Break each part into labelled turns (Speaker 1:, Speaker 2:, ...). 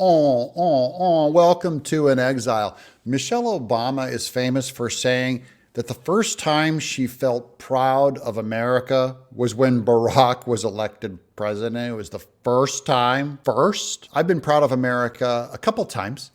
Speaker 1: Welcome to an exile. Michelle Obama is famous for saying that the first time she felt proud of America was when Barack was elected president. It was the first time. I've been proud of America a couple times,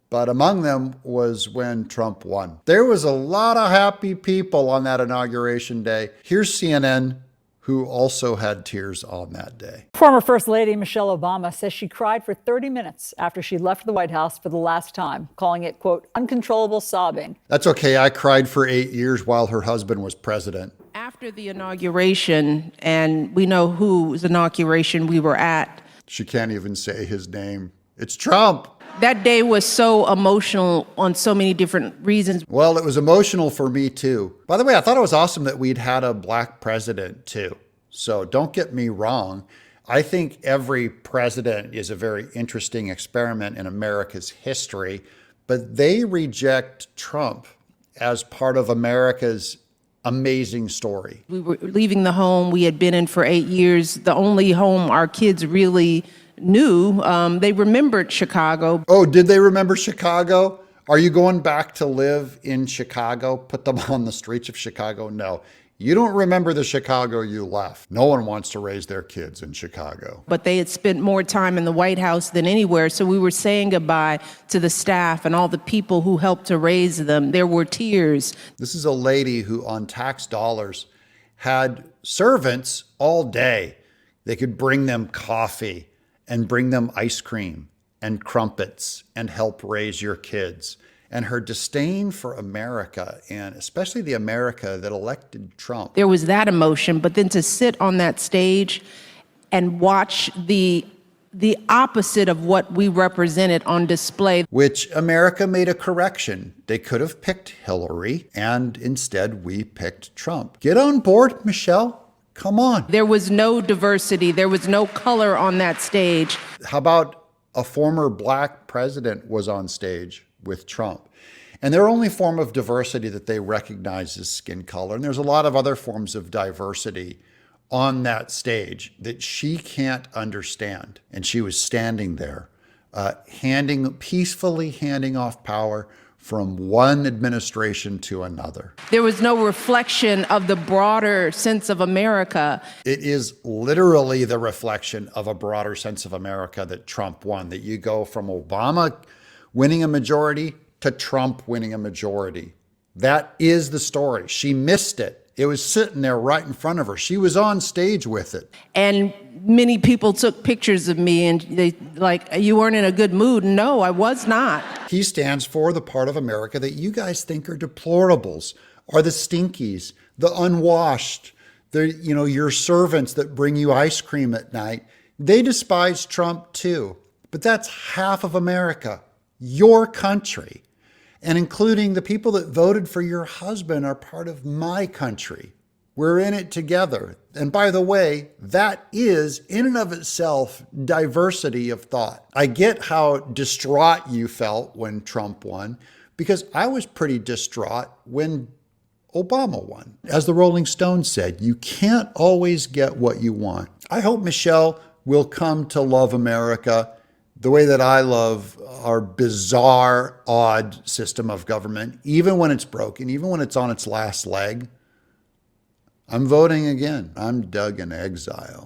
Speaker 1: but among them was when Trump won. There was a lot of happy people on that inauguration day. Here's CNN, who also had tears on that day.
Speaker 2: Former First Lady Michelle Obama says she cried for 30 minutes after she left the White House for the last time, calling it, quote, uncontrollable sobbing.
Speaker 1: That's okay. I cried for 8 years while her husband was president.
Speaker 3: After the inauguration, and we know whose inauguration we were at.
Speaker 1: She can't even say his name. It's Trump.
Speaker 3: That day was so emotional on so many different reasons.
Speaker 1: Well, it was emotional for me too. By the way, I thought it was awesome that we'd had a black president too. So don't get me wrong. I think every president is a very interesting experiment in America's history, but they reject Trump as part of America's amazing story.
Speaker 3: We were leaving the home we had been in for 8 years, the only home our kids really knew. They remembered Chicago.
Speaker 1: Oh, did they remember Chicago? Are you going back to live in Chicago? Put them on the streets of Chicago? No. You don't remember the Chicago you left. No one wants to raise their kids in Chicago.
Speaker 3: But they had spent more time in the White House than anywhere, so we were saying goodbye to the staff and all the people who helped to raise them. There were tears.
Speaker 1: This is a lady who, on tax dollars, had servants all day. They could bring them coffee and bring them ice cream and crumpets and help raise your kids. And her disdain for America, and especially the America that elected Trump.
Speaker 3: There was that emotion, but then to sit on that stage and watch the opposite of what we represented on display.
Speaker 1: Which America made a correction. They could have picked Hillary, and instead we picked Trump. Get on board, Michelle. Come on.
Speaker 3: There was no diversity. There was no color on that stage.
Speaker 1: How about a former black president was on stage with Trump? And their only form of diversity that they recognize is skin color. And there's a lot of other forms of diversity on that stage that she can't understand. And she was standing there, peacefully handing off power from one administration to another.
Speaker 3: There was no reflection of the broader sense of America.
Speaker 1: It is literally the reflection of a broader sense of America that Trump won, that you go from Obama winning a majority to Trump winning a majority. That is the story. She missed it. It was sitting there right in front of her. She was on stage with it.
Speaker 3: And many people took pictures of me and they like, you weren't in a good mood. No, I was not.
Speaker 1: He stands for the part of America that you guys think are deplorables, are the stinkies, the unwashed, your servants that bring you ice cream at night. They despise Trump too. But that's half of America, your country. And including the people that voted for your husband are part of my country. We're in it together. And by the way, that is in and of itself diversity of thought. I get how distraught you felt when Trump won, because I was pretty distraught when Obama won. As the Rolling Stones said, you can't always get what you want. I hope Michelle will come to love America the way that I love our bizarre, odd system of government, even when it's broken, even when it's on its last leg. I'm voting again. I'm Doug in exile.